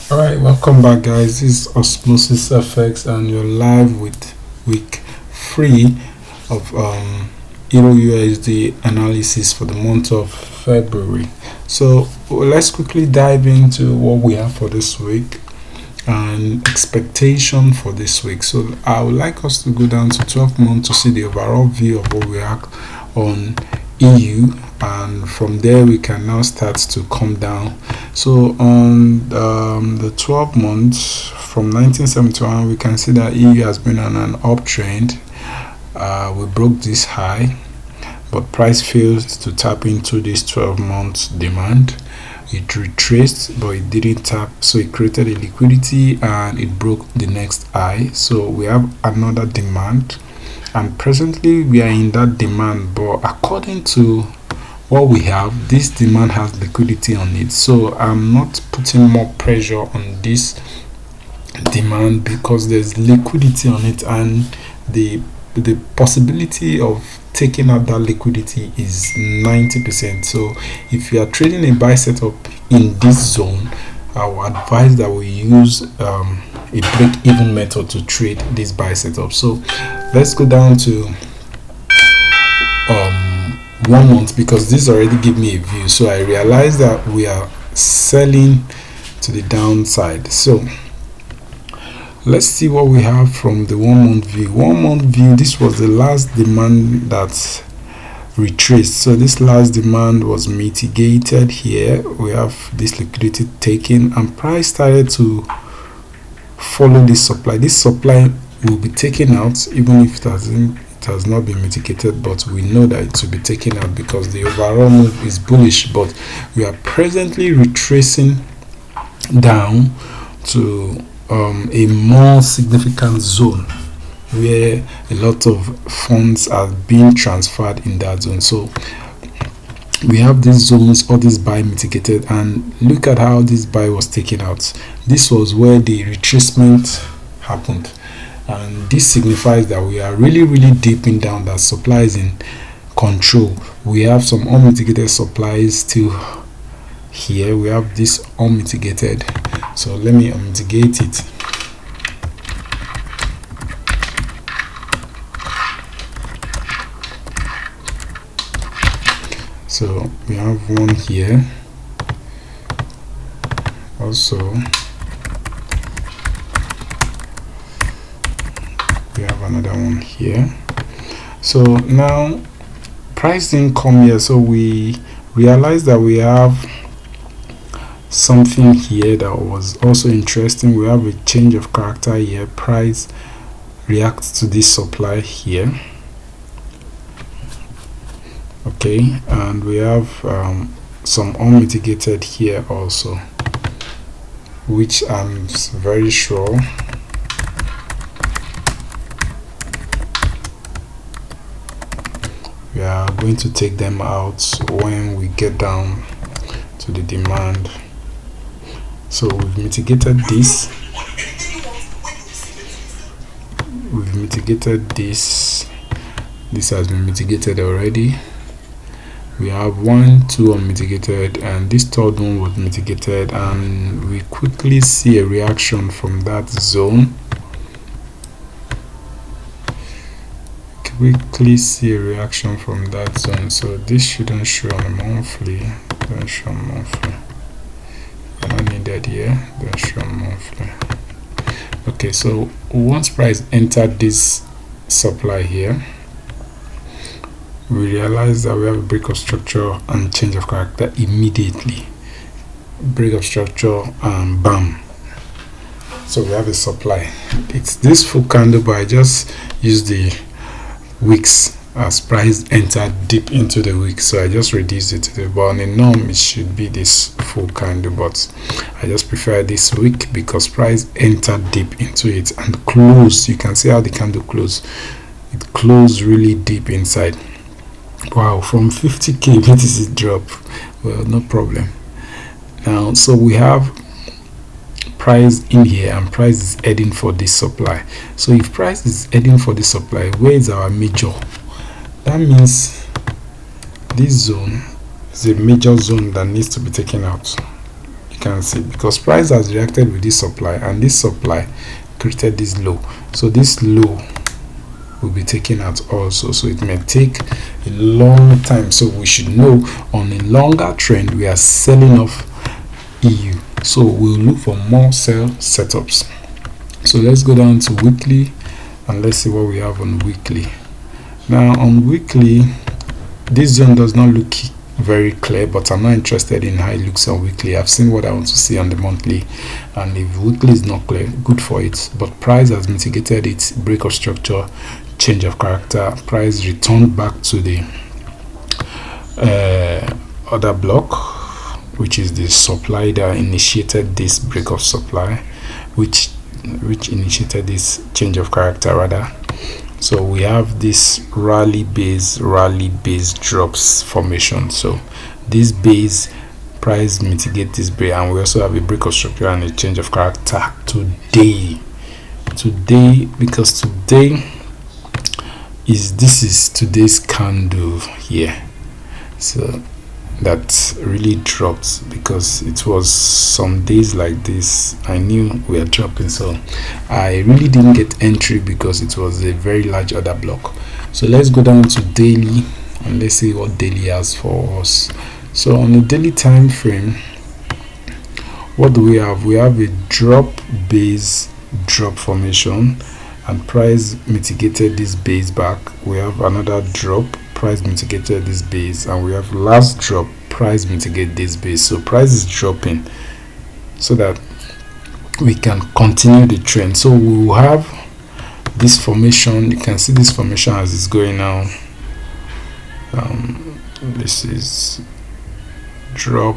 Alright, welcome back guys. This is Osmosis FX and you're live with week 3 of EURUSD analysis for the month of February. So let's quickly dive into what we have for this week and expectation for this week. So I would like us to go down to 12 months to see the overall view of what we have on EU, and from there we can now start to come down. So on the 12 months from 1971, we can see that EU has been on an uptrend. We broke this high, but price failed to tap into this 12 months demand. It retraced, but it didn't tap, so it created a liquidity and it broke the next high. So we have another demand, and presently we are in that demand, but according to what we have, this demand has liquidity on it. So I'm not putting more pressure on this demand because there's liquidity on it, and the possibility of taking out that liquidity is 90%. So if you are trading a buy setup in this zone, I would advise that we use a break-even method to trade this buy setup. So let's go down to 1 month, because this already give me a view. So I realized that we are selling to the downside. So let's see what we have from the 1 month view. 1 month view, this was the last demand that retraced. So this last demand was mitigated here. We have this liquidity taken, and price started to follow this supply. This supply will be taken out even if it has not been mitigated, but we know that it will be taken out because the overall move is bullish. But we are presently retracing down to a more significant zone where a lot of funds are being transferred in that zone. So we have these zones, all this buy mitigated, and look at how this buy was taken out. This was where the retracement happened, and this signifies that we are really deeping down, that supply is in control. We have some unmitigated supplies still here. We have this unmitigated, so let me unmitigate it. So we have one here also. We have another one here. So now price didn't come here, so we realized that we have something here that was also interesting. We have a change of character here. Price reacts to this supply here, okay, and we have some unmitigated here also, which I'm very sure we are going to take them out when we get down to the demand. So we've mitigated this, this has been mitigated already. We have 1, 2 unmitigated, and this third one was mitigated, and we quickly see a reaction from that zone. So this shouldn't show on a monthly. Don't show on monthly. Not needed here. Don't show on monthly. Okay, so once price entered this supply here, we realize that we have a break of structure and change of character immediately. Break of structure and bam. So we have a supply. It's this full candle, but I just use the wicks as price entered deep into the wick, so I just reduced it to the, but on a norm it should be this full candle, but I just prefer this wick because price entered deep into it and closed. You can see how the candle closed. It closed really deep inside. Wow, from 50k, what is it drop? Well, no problem. Now, so we have price in here, and price is heading for this supply. So if price is heading for this supply, where is our major? That means this zone is a major zone that needs to be taken out. you can see, because price has reacted with this supply, and this supply created this low. So this low will be taken out also, so it may take a long time. So we should know on a longer trend we are selling off EU, so we'll look for more sell setups. So let's go down to weekly and let's see what we have on weekly. Now on weekly, this zone does not look very clear, but I'm not interested in how it looks on weekly. I've seen what I want to see on the monthly, and if weekly is not clear, good for it. But price has mitigated its break of structure, change of character. Price returned back to the other block, which is the supply that initiated this break of supply, which initiated this change of character rather. So we have this rally base drops formation. So this base price mitigate this break, and we also have a break of structure and a change of character today, because today this is today's candle here. So that really dropped, because it was some days like this I knew we are dropping, so I really didn't get entry because it was a very large order block. So let's go down to daily and let's see what daily has for us. So on the daily time frame, what do we have? We have a drop base drop formation, and price mitigated this base back. We have another drop, price mitigated this base, and we have last drop, price mitigate this base. So price is dropping so that we can continue the trend. So we will have this formation. You can see this formation as it's going now. This is drop.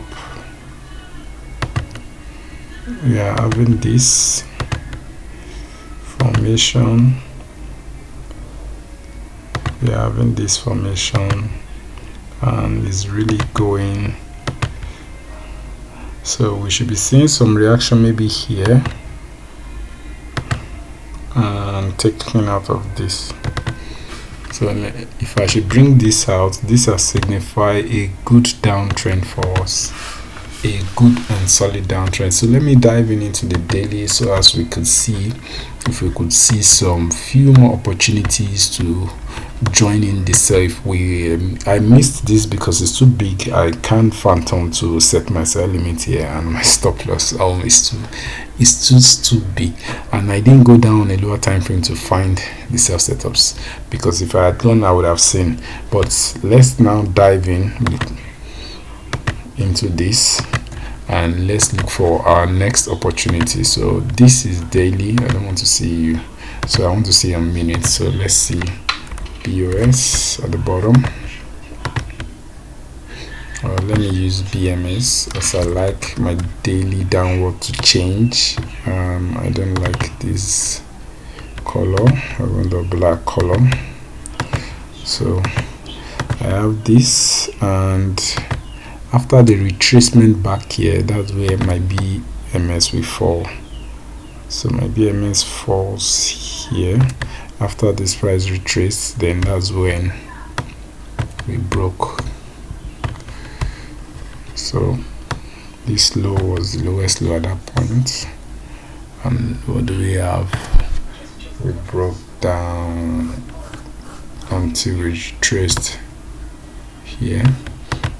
We are having this formation, we are having this formation, and it's really going. So we should be seeing some reaction maybe here and taking out of this. So if I should bring this out, this has signified a good downtrend for us, a good and solid downtrend. So let me dive into the daily, so as we could see, if we could see some few more opportunities to join in this. So if I missed this because it's too big, I can't phantom to set my sell limit here, and my stop loss is too big, and I didn't go down a lower time frame to find the sell setups, because if I had gone I would have seen. But let's now dive into this and let's look for our next opportunity. So this is daily. I don't want to see you, so I want to see a minute. So let's see POS at the bottom, or let me use BMS, as I like my daily downward to change. I don't like this color, I want the black color. So I have this, and after the retracement back here, that's where my BMS will fall. So my BMS falls here after this price retrace, then that's when we broke. So this low was the lowest low at that point, and what do we have? We broke down until we retraced here.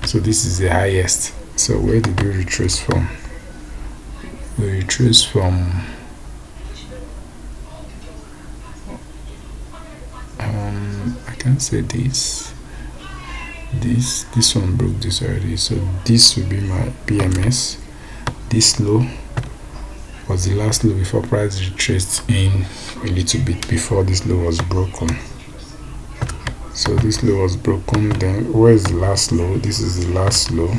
So this is the highest. So where did we retrace from? We retraced from I can say this one broke this already. So this will be my BMS. This low was the last low before price retraced in a little bit before this low was broken. So this low was broken. Then where is the last low? This is the last low.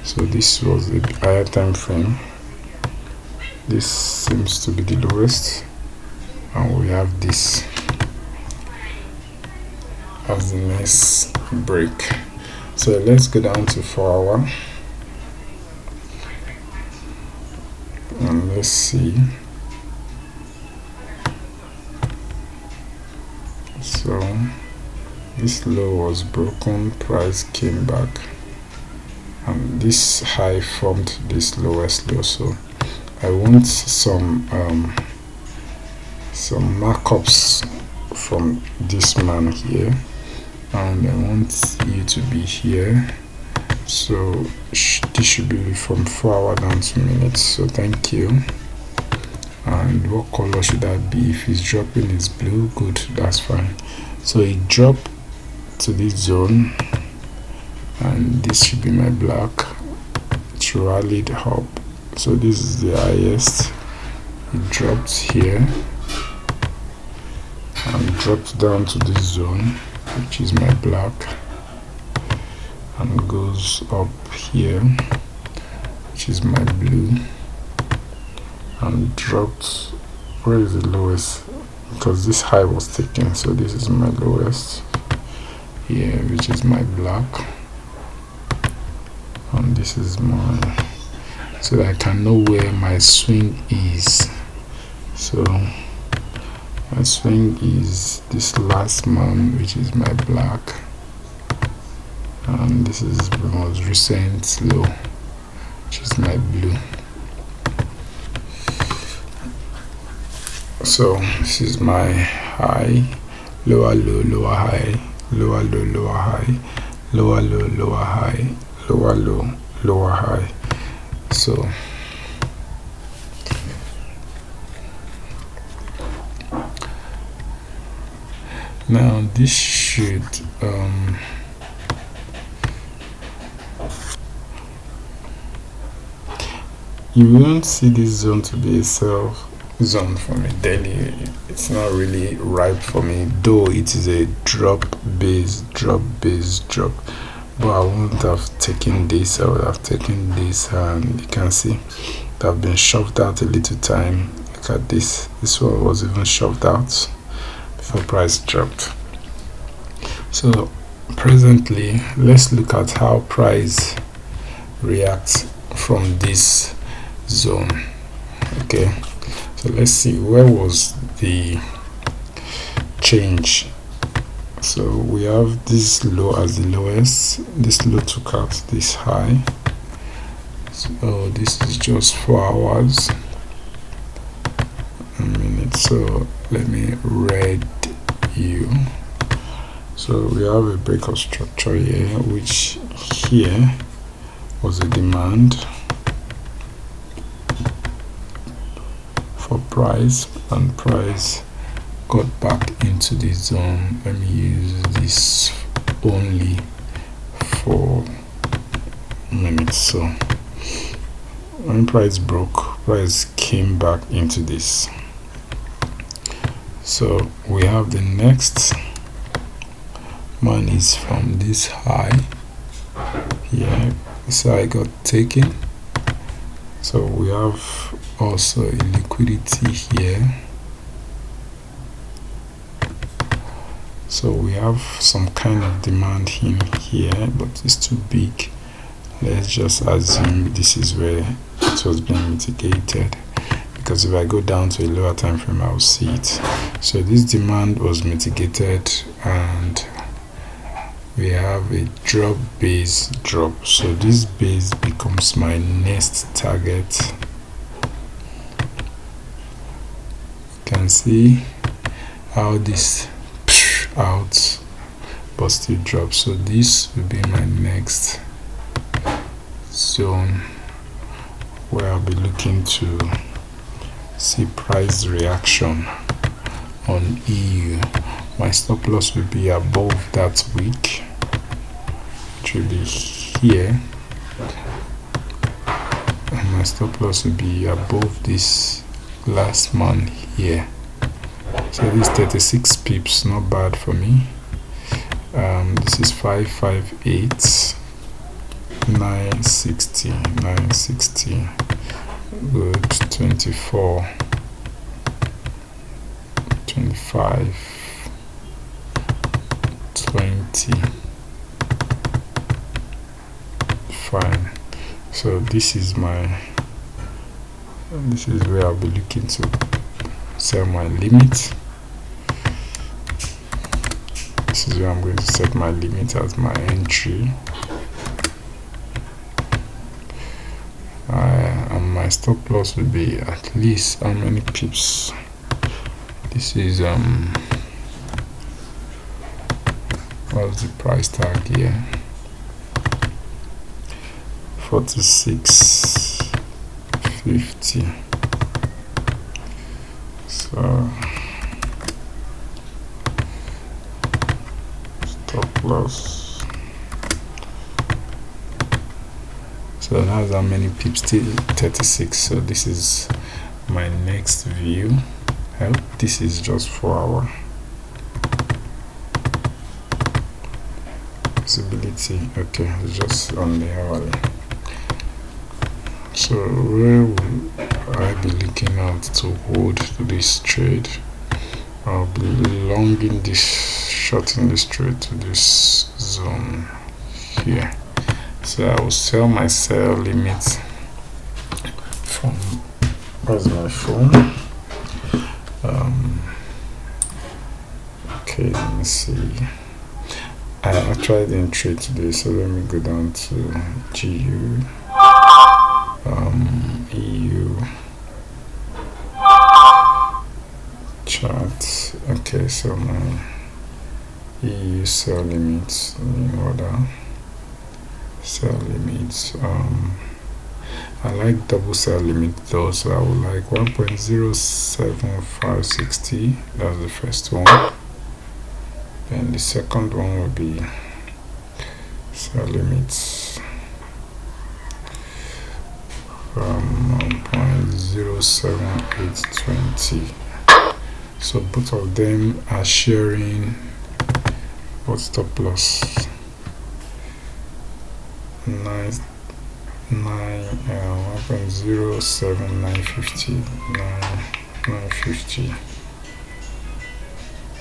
So this was the higher time frame. This seems to be the lowest, and we have this as the next break. So let's go down to 4 hour and let's see. So this low was broken, price came back, and this high formed this lowest low, so I want some markups from this man here, and I want you to be here. So this should be from 4 hours down to minutes. So thank you. And what color should that be? If it's dropping is blue, good, that's fine. So it dropped to this zone, and this should be my black. It rallied up, so this is the highest. It dropped here and dropped down to this zone, which is my black, and goes up here, which is my blue, and dropped. Where is the lowest? Because this high was taken, so this is my lowest here, which is my black, and this is my, so that I can know where my swing is. So my swing is this last man, which is my black, and this is the most recent low, which is my blue. So this is my high, lower low, lower high, lower low, lower high, lower low, lower high, lower low, lower high. So now this should you won't see this zone to be a sell zone for me daily. It's not really ripe for me, though it is a drop base drop, but I wouldn't have taken this. I would have taken this, and you can see that I've been shoved out a little time. Look at this one was even shoved out before price dropped. So presently, let's look at how price reacts from this zone. Okay, so let's see where was the change. So we have this low as the lowest. This low took out this high. So this is just 4 hours, a minute. So let me read you. So we have a break of structure here, which here was a demand for price, and price got back into the zone. Let me use this only for minutes. So when price broke, price came back into this. So we have the next one is from this high here. So I got taken. So we have also a liquidity here. So we have some kind of demand in here, but it's too big. Let's just assume this is where it was being mitigated, because if I go down to a lower time frame, I'll see it. So this demand was mitigated, and we have a drop base drop. So this base becomes my next target. You can see how this out but still drop. So this will be my next zone where I'll be looking to see price reaction on EU. My stop loss will be above that week, which will be here, and my stop loss will be above this last man here. So this 36 pips, not bad for me. This is 558, 960, good, 24, 25, 20, fine. So this is where I'll be looking to sell my limit. This is where I'm going to set my limit as my entry. stop loss will be at least how many pips? This is what's the price tag here? 46.50. So stop loss. So that's how many pips? 36. So this is my next view. I hope this is just 4 hour visibility. Okay, it's just on the hourly. So where will I be looking out to hold this trade? I'll be longing this, shorting this trade to this zone here. So I will sell my sell limit from, where's my phone? Okay, let me see. I tried in trade today, so let me go down to GU, EU chart. Okay, so my EU sell limits in order. Sell limits. I like double sell limit though, so I would like 1.07560. That's the first one. Then the second one will be sell limits from 1.07820. So both of them are sharing what stop loss? 1.07950. 950.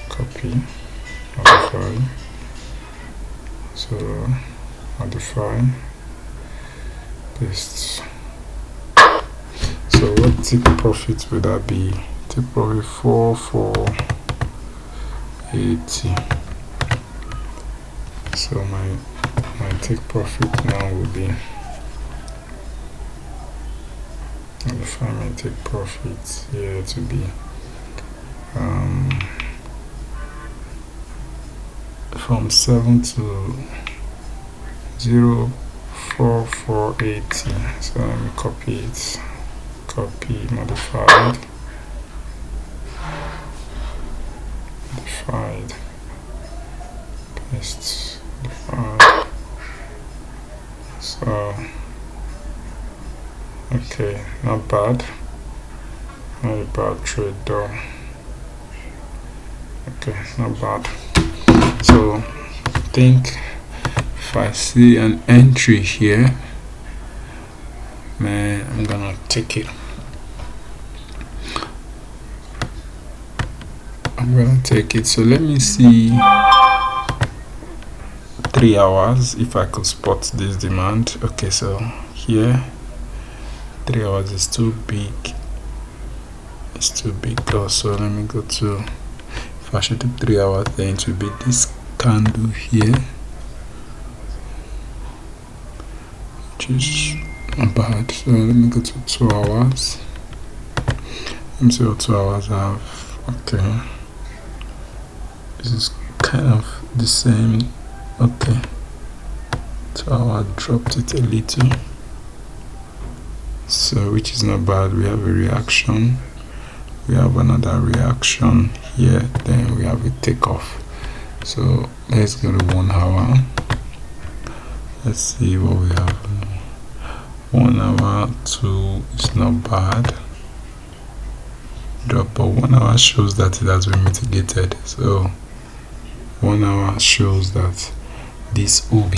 Copy. Modify. So modify. Paste. So what take profit would that be? Take profit 4480. So my take profit now will be, if I may take profit here to be from 7 to 04480. So let me copy it. Copy, modified, paste, modified. So okay, not bad, not a bad trade though. Okay, not bad. So I think if I see an entry here, man, I'm gonna take it. So let me see 3 hours if I could spot this demand. Okay, so here 3 hours is too big. It's too big also. Let me go to, if I should do 3 hours, then it will be this candle here, which is not bad. So let me go to 2 hours. Let me see what 2 hours I have. Okay, this is kind of the same. Okay, 2 hours dropped it a little, so which is not bad. We have a reaction, we have another reaction here, then we have a takeoff. So let's go to 1 hour. Let's see what we have. 1 hour, 2 is not bad. Drop, but 1 hour shows that it has been mitigated. So 1 hour shows that this OB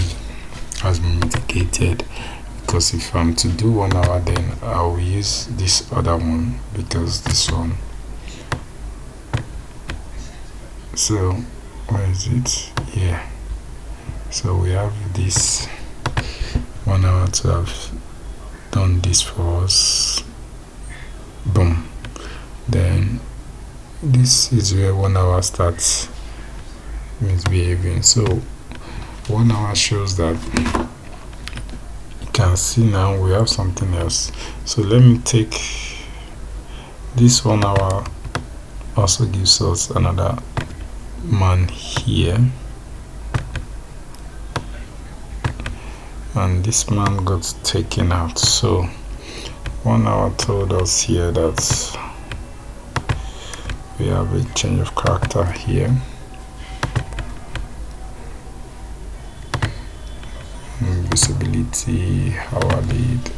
has been mitigated, because if I'm to do 1 hour, then I will use this other one, because this one. So where is it? Yeah. So we have this 1 hour to have done this for us. Boom. Then this is where 1 hour starts misbehaving. So 1 hour shows that can see now we have something else. So let me take this 1 hour, also gives us another man here, and this man got taken out. So 1 hour told us here that we have a change of character here. Visibility, hour lead,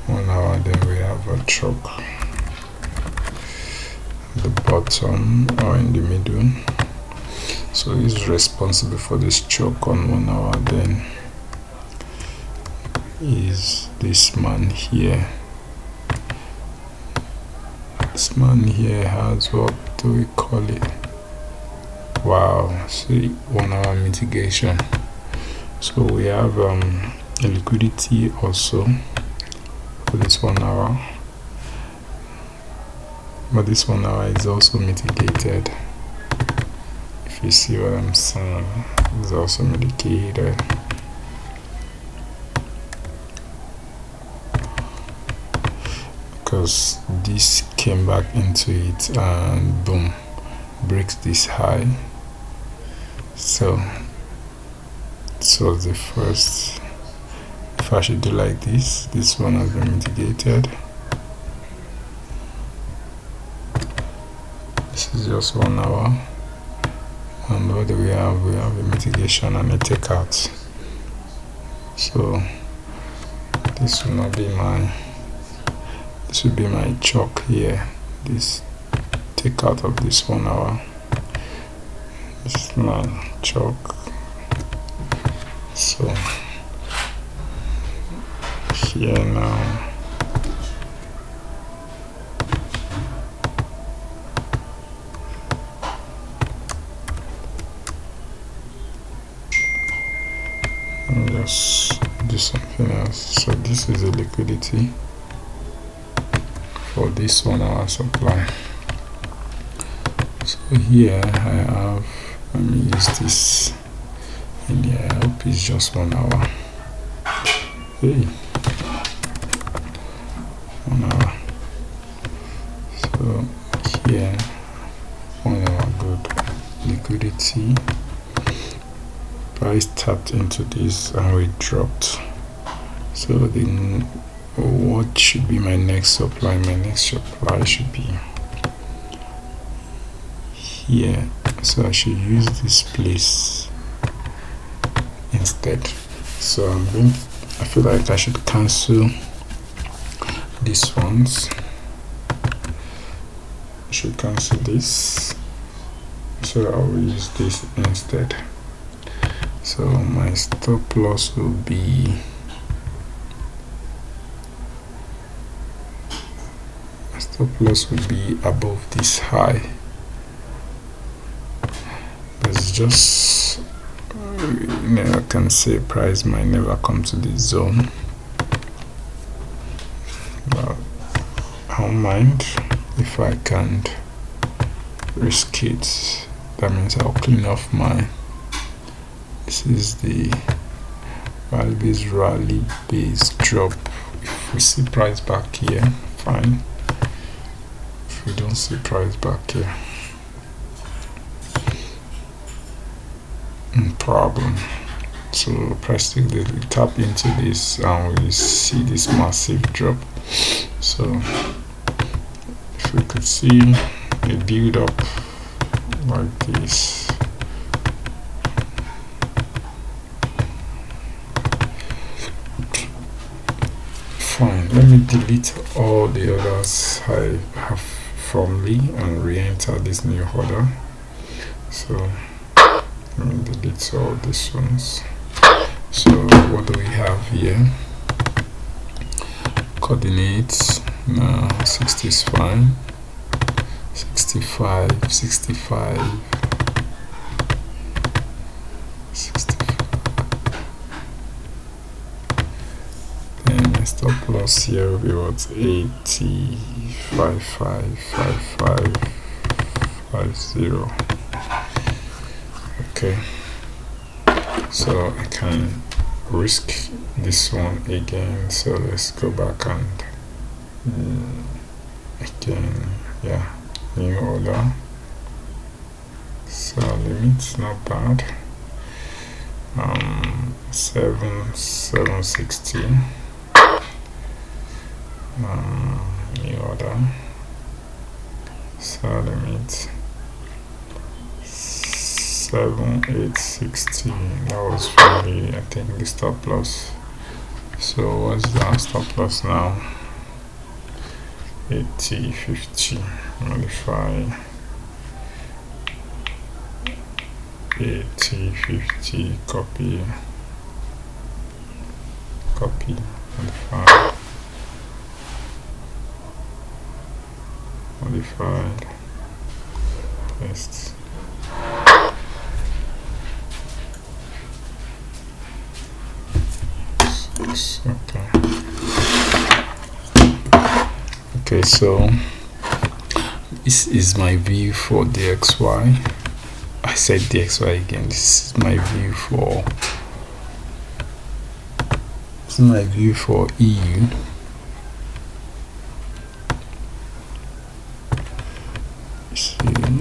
1 hour, then we have a choke at the bottom or in the middle. So he's responsible for this choke on 1 hour. Then is this man here. This man here has, what do we call it? Wow, see, 1 hour mitigation. So we have a liquidity also for this 1 hour, but this 1 hour is also mitigated. If you see what I'm saying, it's also mitigated. Because this came back into it and boom, breaks this high. So the first, if I should do like this one has been mitigated. This is just 1 hour, and what do we have? We have a mitigation and a takeout. So this will not be my, this will be my chalk here. This takeout of this 1 hour. This is my chalk. So here now, and just do something else. So this is the liquidity for this 1 hour supply. So here I have, let me use this in here. I hope it's just 1 hour. Hey, 1 hour. So here 1 hour good liquidity. Price tapped into this and we dropped. So then what should be my next supply? My next supply should be here. So I should use this place instead. So I feel like I should cancel these ones. I should cancel this, so I will use this instead. So my stop loss will be, above this high. It's just, I can say price might never come to this zone, but I don't mind if I can't risk it. That means I'll clean off my, this is the rally base drop. If we see price back here, fine. If we don't see price back here, problem. So press the tap into this and we see this massive drop. So if we could see a build up like this, fine. Let me delete all the others I have formerly and re-enter this new order. So let me delete all these ones. So what do we have here? Coordinates now, 60 is fine, 65, 65, 65. Then my stop loss here will be what, 80, 55, 55, 50. Okay, so I can risk this one again. So let's go back and again, yeah, new order. So limits not bad. 760. New order. So limit 7860. That was really, I think, the stop loss. So what's the stop loss now? 8050. Modify 8050. Copy, modify, modified, paste. Okay, so this is my view for DXY. I said DXY again. This is my view for EU. See,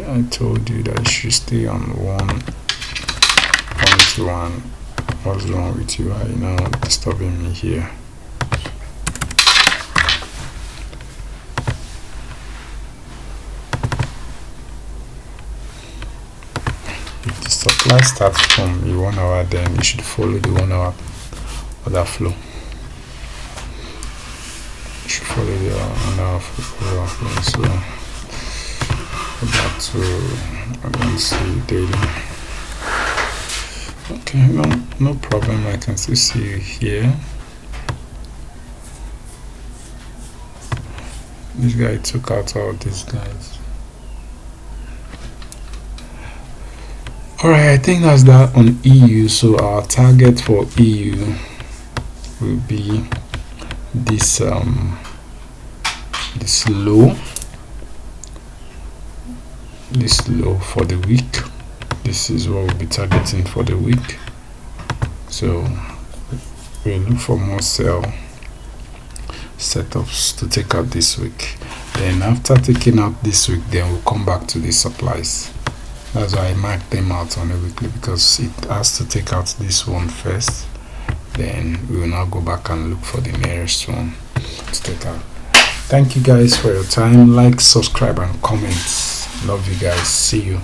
I told you that I should stay on 1.1. What's wrong with you? Why are you now disturbing me here? If the supply starts from the 1 hour, then you should follow the 1 hour order flow. You should follow the 1 hour order flow. So go back to, I don't see daily. Okay, no problem. I can still see you here. This guy took out all these guys. Alright, I think that's that on EU. So our target for EU will be this this low for the week. This is what we'll be targeting for the week. So we'll look for more sell setups to take out this week. Then after taking out this week, then we'll come back to the supplies. That's why I mark them out on a weekly, because it has to take out this one first. Then we will now go back and look for the nearest one to take out. Thank you guys for your time. Like, subscribe and comment. Love you guys. See you.